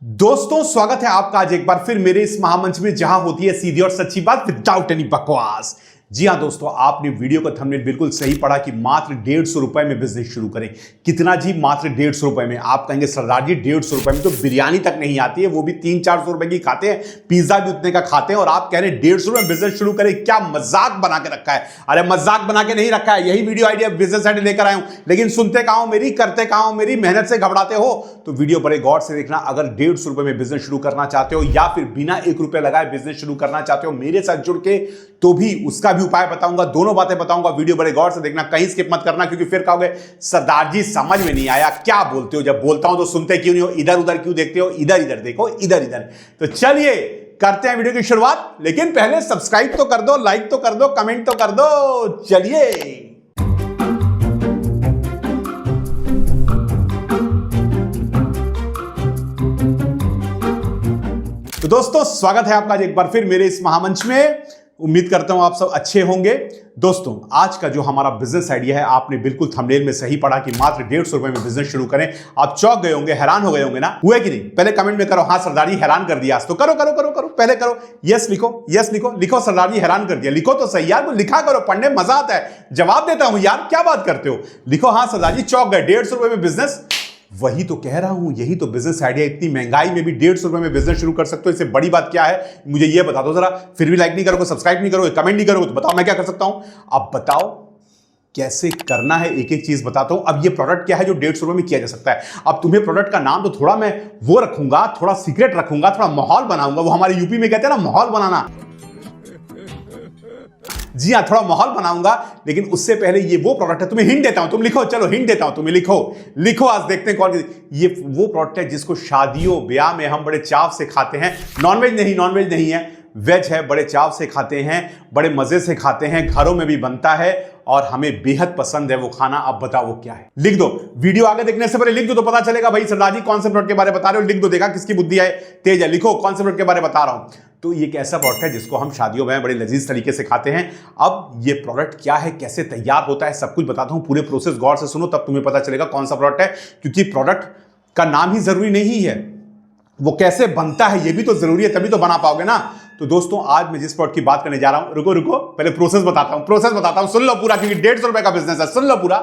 दोस्तों स्वागत है आपका आज एक बार फिर मेरे इस महामंच में जहां होती है सीधी और सच्ची बात विदाउट एनी बकवास। जी हां दोस्तों, आपने वीडियो का थंबनेल बिल्कुल सही पढ़ा कि मात्र 150 रुपए में बिजनेस शुरू करें। कितना जी? मात्र 150 रुपए में। आप कहेंगे सरदार जी 150 रुपए में तो बिरयानी तक नहीं आती है, वो भी 300-400 रुपए की खाते हैं, पिज्जा भी उतने का खाते हैं और आप कह रहे हैं 150 रुपए में बिजनेस शुरू करें। क्या मजाक बना के रखा है? अरे मजाक बना के नहीं रखा है, यही वीडियो आइडिया बिजनेस आइडिया लेकर आया हूं, लेकिन सुनते कहां हो मेरी, करते कहां हो मेरी, मेहनत से घबराते हो। तो वीडियो बड़े गौर से देखना। अगर 150 रुपए में बिजनेस शुरू करना चाहते हो या फिर बिना 1 रुपए लगाए बिजनेस शुरू करना चाहते हो मेरे साथ जुड़ के, तो भी उसका भी उपाय बताऊंगा, दोनों बातें बताऊंगा। वीडियो बड़े गौर से देखना, कहीं स्किप मत करना, क्योंकि फिर कहोगे सरदार जी समझ में नहीं आया, क्या बोलते हो? जब बोलता हूं तो सुनते क्यों नहीं हो? इधर उधर क्यों देखते हो? इधर इधर देखो, इधर इधर। तो चलिए करते हैं वीडियो की शुरुआत, लेकिन पहले सब्सक्राइब तो कर दो, लाइक तो कर दो, कमेंट तो कर दो। चलिए तो दोस्तों स्वागत है आपका आज एक बार फिर मेरे इस महामंच में। उम्मीद करता हूं आप सब अच्छे होंगे। दोस्तों आज का जो हमारा बिजनेस आइडिया है, आपने बिल्कुल थंबनेल में सही पढ़ा कि मात्र 150 रुपए में बिजनेस शुरू करें। आप चौंक गए होंगे, हैरान हो गए होंगे ना? हुए कि नहीं? पहले कमेंट में करो हाँ सरदार जी हैरान कर दिया आज। तो करो करो करो करो, पहले करो यस लिखो, यस लिखो, लिखो सरदार जी हैरान कर दिया। लिखो तो सही यार, लिखा करो, पढ़ने मजा आता है। जवाब देता हूं यार, क्या बात करते हो? लिखो हाँ सरदार जी चौंक गए, 150 रुपए में बिजनेस। वही तो कह रहा हूं, यही तो बिजनेस आइडिया। इतनी महंगाई में भी 150 रुपए में बिजनेस शुरू कर सकते हो, इससे बड़ी बात क्या है? मुझे ये बता दो जरा। फिर भी लाइक नहीं करोगे, सब्सक्राइब नहीं करोगे, कमेंट नहीं करोगे, तो बताओ मैं क्या कर सकता हूं? अब बताओ कैसे करना है, एक एक चीज बताता हूं। अब ये प्रोडक्ट क्या है जो 150 रुपए में किया जा सकता है? अब तुम्हें प्रोडक्ट का नाम तो थोड़ा मैं वो रखूंगा, थोड़ा सीक्रेट रखूंगा, थोड़ा माहौल बनाऊंगा। वो हमारे यूपी में कहते हैं ना माहौल बनाना। जी हाँ, थोड़ा माहौल बनाऊंगा, लेकिन उससे पहले ये वो प्रोडक्ट है। तुम्हें हिंट देता हूं, तुम लिखो, चलो हिंट देता हूं, तुम्हें लिखो लिखो, आज देखते हैं कौन। ये वो प्रोडक्ट है जिसको शादियों ब्याह में हम बड़े चाव से खाते हैं। नॉनवेज नहीं, नॉनवेज नहीं है, वेज है। बड़े चाव से खाते हैं, बड़े मजे से खाते हैं, घरों में भी बनता है और हमें बेहद पसंद है वो खाना। अब बताओ वो क्या है? लिख दो, वीडियो आगे देखने से पहले लिख दो तो पता चलेगा भाई सरदार जी कौन से प्रोडक्ट के बारे में बता रहे हो। लिख दो, देखा किसकी बुद्धि है, तेज है। लिखो कौन से प्रोडक्ट के बारे में बता रहा हूं। तो ये एक ऐसा प्रोडक्ट है जिसको हम शादियों में बड़े लजीज तरीके से खाते हैं। अब ये प्रोडक्ट क्या है, कैसे तैयार होता है, सब कुछ बताता हूं। पूरे प्रोसेस गौर से सुनो, तब तुम्हें पता चलेगा कौन सा प्रोडक्ट है। क्योंकि प्रोडक्ट का नाम ही जरूरी नहीं है, वो कैसे बनता है ये भी तो जरूरी है, तभी तो बना पाओगे ना। तो दोस्तों आज मैं जिस प्रोडक्ट की बात करने जा रहा हूं, रुको रुको पहले प्रोसेस बताता हूं, सुन लो पूरा, क्योंकि 150 रुपए का बिजनेस है, सुन लो पूरा।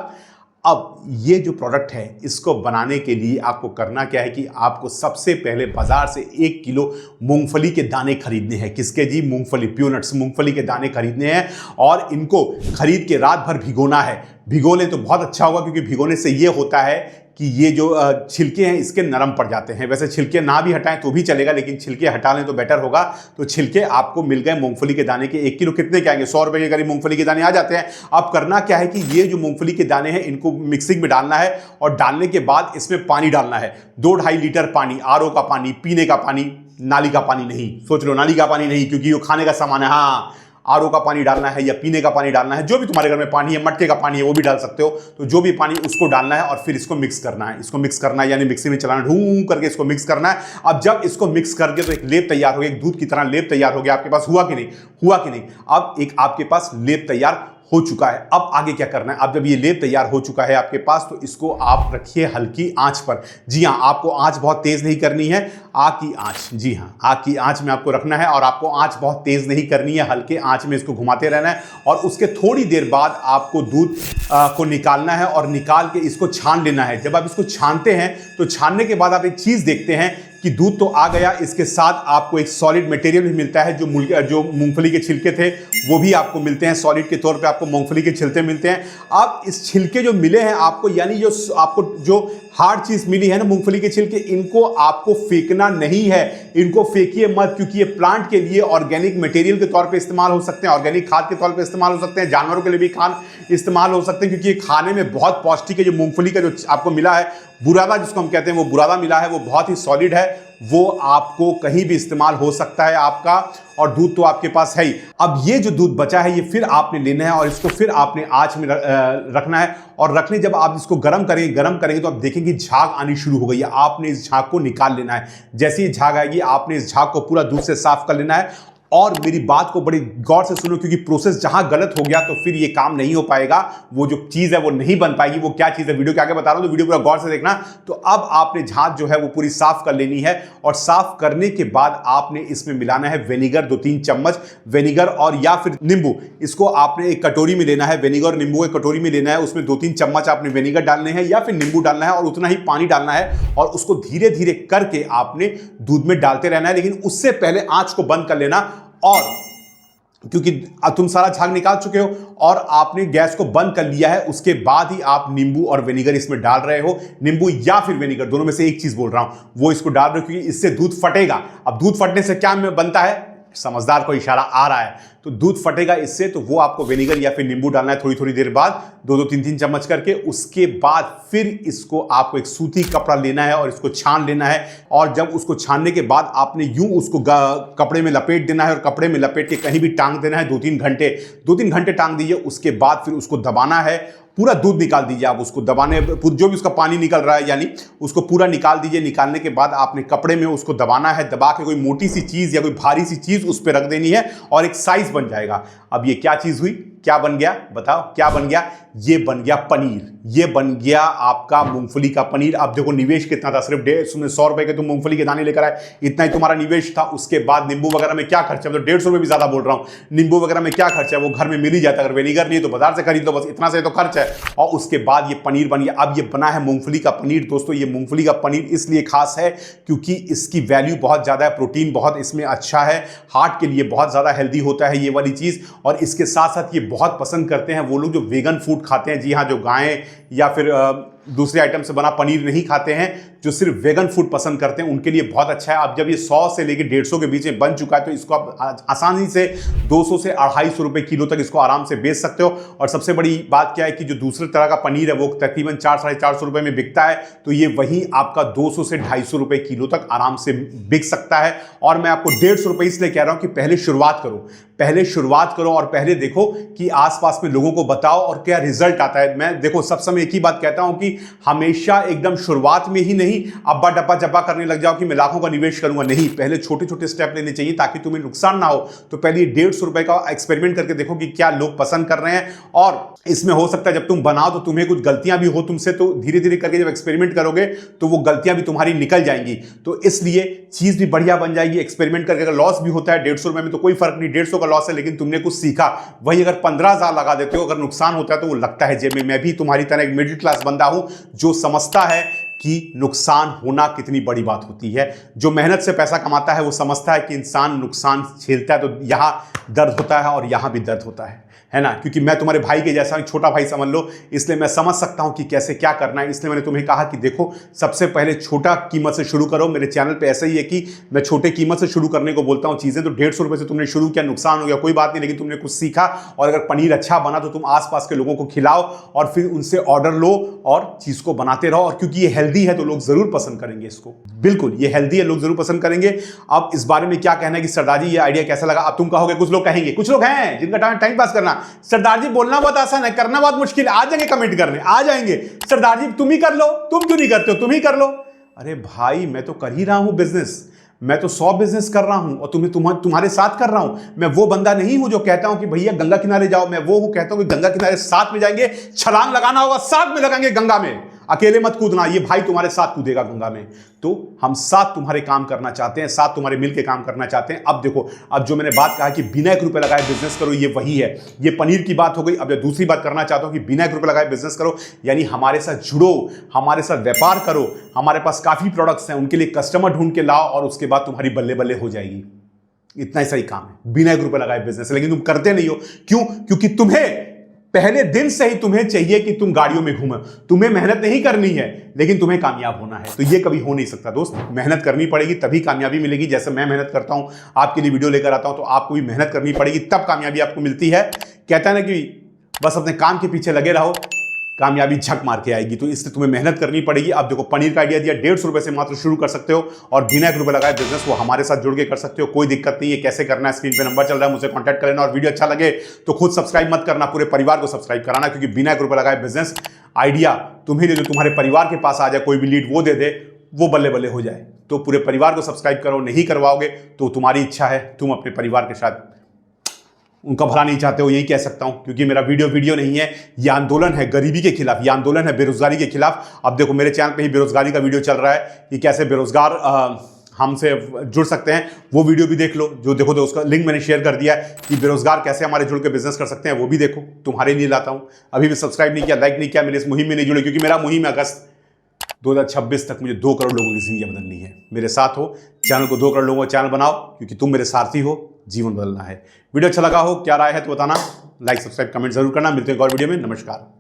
अब ये जो प्रोडक्ट है, इसको बनाने के लिए आपको करना क्या है कि आपको सबसे पहले बाजार से 1 किलो मूंगफली के दाने खरीदने हैं। किसके जी? मूंगफली, प्यूनट्स, मूंगफली के दाने खरीदने हैं और इनको खरीद के रात भर भिगोना है। भिगो लें तो बहुत अच्छा होगा, क्योंकि भिगोने से ये होता है कि ये जो छिलके हैं इसके नरम पड़ जाते हैं। वैसे छिलके ना भी हटाएं तो भी चलेगा, लेकिन छिलके हटा लें तो बेटर होगा। तो छिलके आपको मिल गए मूंगफली के दाने के। 1 किलो कितने के आएंगे? 100 रुपए के करीब मूंगफली के दाने आ जाते हैं। अब करना क्या है कि ये जो मूंगफली के दाने हैं इनको मिक्सिंग में डालना है और डालने के बाद इसमें पानी डालना है। 2-2.5 लीटर पानी, आरओ का पानी, पीने का पानी, नाली का पानी नहीं। सोच लो, नाली का पानी नहीं, क्योंकि वो खाने का सामान है। हाँ, आरओ का पानी डालना है या पीने का पानी डालना है, जो भी तुम्हारे घर में पानी है, मटके का पानी है वो भी डाल सकते हो। तो जो भी पानी उसको डालना है और फिर इसको मिक्स करना है। इसको मिक्स करना है यानी मिक्सी में चलाना, ढूं करके इसको मिक्स करना है। अब जब इसको मिक्स करके तो एक लेप तैयार हो गया, एक दूध की तरह लेप तैयार हो गया। आपके पास हुआ कि नहीं? हुआ कि नहीं? अब एक आपके पास लेप तैयार हो चुका है। अब आगे क्या करना है? अब जब ये लेप तैयार हो चुका है आपके पास, तो इसको आप रखिए हल्की आंच पर। जी हाँ, आपको आंच बहुत तेज नहीं करनी है, आग की आंच। जी हाँ, आग की आंच में आपको रखना है और आपको आंच बहुत तेज नहीं करनी है, हल्के आंच में इसको घुमाते रहना है। और उसके थोड़ी देर बाद आपको दूध को निकालना है और निकाल के इसको छान लेना है। जब आप इसको छानते हैं तो छानने के बाद आप एक चीज देखते हैं कि दूध तो आ गया, इसके साथ आपको एक सॉलिड मटेरियल भी मिलता है। जो मूंगफली के छिलके थे वो भी आपको मिलते हैं, सॉलिड के तौर पे आपको मूंगफली के छिलके मिलते हैं। अब इस छिलके जो मिले हैं आपको, यानी जो आपको जो हार्ड चीज मिली है ना मूंगफली के छिलके, इनको आपको फेंकना नहीं है। इनको फेंकिए मत, क्योंकि ये प्लांट के लिए ऑर्गेनिक मटेरियल के तौर पे इस्तेमाल हो सकते हैं, ऑर्गेनिक खाद के तौर पे इस्तेमाल हो सकते हैं, जानवरों के लिए भी खाद इस्तेमाल हो सकते हैं, क्योंकि ये खाने में बहुत पौष्टिक है। जो मूंगफली का जो आपको मिला है बुरादा, जिसको हम कहते हैं, वो बुरादा मिला है, वो बहुत ही सॉलिड है, वो आपको कहीं भी इस्तेमाल हो सकता है आपका। और दूध तो आपके पास है ही। अब ये जो दूध बचा है ये फिर आपने लेना है और इसको फिर आपने आंच में रखना है। और रखने जब आप इसको गर्म करेंगे तो आप देखेंगे झाग आनी शुरू हो गई है। आपने इस झाग को निकाल लेना है। जैसे ही झाग आएगी आपने इस झाग को पूरा दूध से साफ कर लेना है और मेरी बात को बड़ी गौर से सुनो, क्योंकि प्रोसेस जहां गलत हो गया तो फिर ये काम नहीं हो पाएगा, वो जो चीज है वो नहीं बन पाएगी। वो क्या चीज है वीडियो के आगे बता रहा हूं, तो वीडियो पूरा गौर से देखना। तो अब आपने झाग जो है वो पूरी साफ कर लेनी है, और साफ करने के बाद आपने इसमें मिलाना है विनेगर, 2-3 चम्मच विनेगर, और या फिर नींबू। इसको आपने एक कटोरी में लेना है, विनेगर और नींबू एक कटोरी में लेना है, उसमें 2-3 चम्मच आपने विनेगर डालने हैं या फिर नींबू डालना है, और उतना ही पानी डालना है, और उसको धीरे धीरे करके आपने दूध में डालते रहना है। लेकिन उससे पहले आंच को बंद कर लेना, और क्योंकि तुम सारा झाग निकाल चुके हो और आपने गैस को बंद कर लिया है, उसके बाद ही आप नींबू और विनेगर इसमें डाल रहे हो। नींबू या फिर विनेगर, दोनों में से एक चीज बोल रहा हूं, वो इसको डाल रहे हो, क्योंकि इससे दूध फटेगा। अब दूध फटने से क्या बनता है, समझदार को इशारा आ रहा है, तो दूध फटेगा इससे, तो वो आपको विनेगर या फिर नींबू डालना है थोड़ी थोड़ी देर बाद, 2-2, 3-3 चम्मच करके। उसके बाद फिर इसको आपको एक सूती कपड़ा लेना है और इसको छान लेना है, और जब उसको छानने के बाद आपने यूं उसको कपड़े में लपेट देना है, और कपड़े में लपेट के कहीं भी टांग देना है 2-3 घंटे टांग दीजिए। उसके बाद फिर उसको दबाना है, पूरा दूध निकाल दीजिए। आप उसको दबाने, जो भी उसका पानी निकल रहा है यानी उसको पूरा निकाल दीजिए। निकालने के बाद आपने कपड़े में उसको दबाना है, दबा के कोई मोटी सी चीज या कोई भारी सी चीज उस पर रख देनी है, और एक साइज बन जाएगा। अब ये क्या चीज हुई, क्या बन गया, बताओ क्या बन गया? ये बन गया पनीर, ये बन गया आपका मूंगफली का पनीर। अब देखो निवेश कितना था, सिर्फ 100 रुपए के तुम मूंगफली के दाने लेकर आए, इतना ही तुम्हारा निवेश था। उसके बाद नींबू वगैरह में क्या खर्चा, मतलब 150 रुपए भी ज्यादा बोल रहा हूं, नींबू वगैरह में क्या खर्चा है, वो घर में मिल ही जाता है। अगर विनेगर नहीं है तो बाजार से खरीद लो, बस इतना से तो खर्च है। और उसके बाद ये पनीर बन गया। अब ये बना है मूंगफली का पनीर। दोस्तों ये मूंगफली का पनीर इसलिए खास है क्योंकि इसकी वैल्यू बहुत ज्यादा है, प्रोटीन बहुत इसमें अच्छा है, हार्ट के लिए बहुत ज्यादा हेल्दी होता है ये वाली चीज। और इसके साथ साथ ये बहुत पसंद करते हैं वो लोग जो वेगन फूड खाते हैं। जी हाँ, जो गायें या फिर दूसरे आइटम से बना पनीर नहीं खाते हैं, जो सिर्फ वेगन फूड पसंद करते हैं, उनके लिए बहुत अच्छा है। अब जब ये 100 से लेकर 150 के बीच में बन चुका है, तो इसको आप आसानी से 200 से 250 रुपए किलो तक इसको आराम से बेच सकते हो। और सबसे बड़ी बात क्या है कि जो दूसरे तरह का पनीर है वो तकरीबन 400-450 रुपए में बिकता है, तो ये वहीं आपका 200 से 250 रुपए किलो तक आराम से बिक सकता है। और मैं आपको 150 रुपए इसलिए कह रहा हूं कि पहले शुरुआत करो और पहले देखो कि आसपास में लोगों को बताओ और क्या रिजल्ट आता है। मैं देखो सब समय एक ही बात कहता हूं कि हमेशा एकदम शुरुआत में ही नहीं अब्बा डब्बा जब्बा करने लग जाओ कि मैं लाखों का निवेश करूंगा। नहीं, पहले छोटे छोटे स्टेप लेने चाहिए ताकि तुम्हें नुकसान ना हो। तो पहले 150 रुपए का एक्सपेरिमेंट करके देखो कि क्या लोग पसंद कर रहे हैं। और इसमें हो सकता है जब तुम बनाओ तो तुम्हें कुछ गलतियां भी हो तुमसे, तो धीरे धीरे करके जब एक्सपेरिमेंट करोगे तो वो गलतियां भी तुम्हारी निकल जाएंगी। तो इसलिए चीज भी बढ़िया बन जाएगी एक्सपेरिमेंट करके। अगर लॉस भी होता है 150 रुपए में तो कोई फर्क नहीं, 150 का लॉस है लेकिन तुमने कुछ सीखा। वही अगर 15,000 लगा देते हो, अगर नुकसान होता है तो वो लगता है जेब में। मैं भी तुम्हारी तरह एक मिडिल क्लास बंदा हूं जो समझता है कि नुकसान होना कितनी बड़ी बात होती है। जो मेहनत से पैसा कमाता है वो समझता है कि इंसान नुकसान झेलता है तो यहां दर्द होता है और यहां भी दर्द होता है ना। क्योंकि मैं तुम्हारे भाई के जैसा हूं, छोटा भाई समझ लो, इसलिए मैं समझ सकता हूं कि कैसे क्या करना है। इसलिए मैंने तुम्हें कहा कि देखो सबसे पहले छोटा कीमत से शुरू करो। मेरे चैनल पे ऐसा ही है कि मैं छोटे कीमत से शुरू करने को बोलता हूं चीजें। तो 150 रुपए से तुमने शुरू किया, नुकसान हो गया कोई बात नहीं, लेकिन तुमने कुछ सीखा। और अगर पनीर अच्छा बना तो तुम आसपास के लोगों को खिलाओ और फिर उनसे ऑर्डर लो और चीज को बनाते रहो। और क्योंकि ये हेल्दी है तो लोग जरूर पसंद करेंगे इसको। बिल्कुल ये हेल्दी है, लोग जरूर पसंद करेंगे। अब इस बारे में क्या कहना है कि सरदार जी ये आइडिया कैसा लगा? अब तुम कहोगे, कुछ लोग कहेंगे, कुछ लोग हैं जिनका टाइम पास करना, सरदार जी बोलना बहुत आसान है, करना बहुत मुश्किल है। आ जाएंगे कमेंट करने, आ जाएंगे, सरदार जी तुम ही कर लो, तुम क्यों नहीं करते हो, तुम ही कर लो। अरे भाई मैं तो कर ही रहा हूं बिजनेस, मैं तो 100 बिजनेस कर रहा हूं और तुम्हारे साथ कर रहा हूं। मैं वो बंदा नहीं हूं जो कहता हूं कि भैया गंगा किनारे जाओ। मैं वो हूं कहता हूं कि गंगा किनारे साथ में जाएंगे, छलांग लगाना होगा साथ में लगाएंगे गंगा में, अकेले मत कूदना, ये भाई तुम्हारे साथ कूदेगा गंगा में। तो हम साथ तुम्हारे काम करना चाहते हैं, साथ तुम्हारे मिलके काम करना चाहते हैं। अब देखो, अब जो मैंने बात कहा कि बिना 1 रुपए लगाए बिजनेस करो, ये वही है। ये पनीर की बात हो गई। अब दूसरी बात करना चाहता हूं कि बिना 1 रुपए लगाए बिजनेस करो, यानी हमारे साथ जुड़ो, हमारे साथ व्यापार करो। हमारे पास काफी प्रोडक्ट्स हैं, उनके लिए कस्टमर ढूंढ के लाओ और उसके बाद तुम्हारी बल्ले बल्ले हो जाएगी। इतना ही सही काम है, बिना 1 रुपए लगाए बिजनेस। लेकिन तुम करते नहीं हो, क्यों? क्योंकि तुम्हें पहले दिन से ही तुम्हें चाहिए कि तुम गाड़ियों में घूमो। तुम्हें मेहनत नहीं करनी है लेकिन तुम्हें कामयाब होना है। तो ये कभी हो नहीं सकता दोस्त, मेहनत करनी पड़ेगी तभी कामयाबी मिलेगी। जैसे मैं मेहनत करता हूं, आपके लिए वीडियो लेकर आता हूं, तो आपको भी मेहनत करनी पड़ेगी, तब कामयाबी आपको मिलती है। कहता है ना कि बस अपने काम के पीछे लगे रहो, कामयाबी झक मार के आएगी। तो इसलिए तुम्हें मेहनत करनी पड़ेगी। अब देखो पनीर का आइडिया दिया, 150 रुपए से मात्र शुरू कर सकते हो और बिना 1 रुपए लगाए बिजनेस वो हमारे साथ जुड़ के कर सकते हो, कोई दिक्कत नहीं है। कैसे करना है स्क्रीन पे नंबर चल रहा है, मुझसे कांटेक्ट कर लेना। और वीडियो अच्छा लगे तो खुद सब्सक्राइब मत करना, पूरे परिवार को सब्सक्राइब कराना, क्योंकि बिना 1 रुपए लगाए बिजनेस आइडिया तुम्हें जो तुम्हारे परिवार के पास आ जाए, कोई भी लीड वो दे दे, वो बल्ले बल्ले हो जाए। तो पूरे परिवार को सब्सक्राइब करो, नहीं करवाओगे तो तुम्हारी इच्छा है, तुम अपने परिवार के साथ उनका भला नहीं चाहते हो, यही कह सकता हूं। क्योंकि मेरा वीडियो नहीं है, ये आंदोलन है गरीबी के खिलाफ, ये आंदोलन है बेरोजगारी के खिलाफ। अब देखो मेरे चैनल पे ही बेरोजगारी का वीडियो चल रहा है कि कैसे बेरोजगार हमसे जुड़ सकते हैं, वो वीडियो भी देख लो। जो देखो तो उसका लिंक मैंने शेयर कर दिया है कि बेरोजगार कैसे हमारे जुड़ के बिजनेस कर सकते हैं, वो भी देखो, तुम्हारे लिए लाता हूं। अभी भी सब्सक्राइब नहीं किया, लाइक नहीं किया, मेरे इस मुहिम में नहीं जुड़े, क्योंकि मेरा मुहिम अगस्त 2026 तक मुझे 2 करोड़ लोगों की जिंदगी बदलनी है। मेरे साथ हो, चैनल को 2 करोड़ लोगों का चैनल बनाओ, क्योंकि तुम मेरे सारथी हो, जीवन बदलना है। वीडियो अच्छा लगा हो, क्या राय है तो बताना, लाइक सब्सक्राइब कमेंट जरूर करना। मिलते हैं एक और वीडियो में, नमस्कार।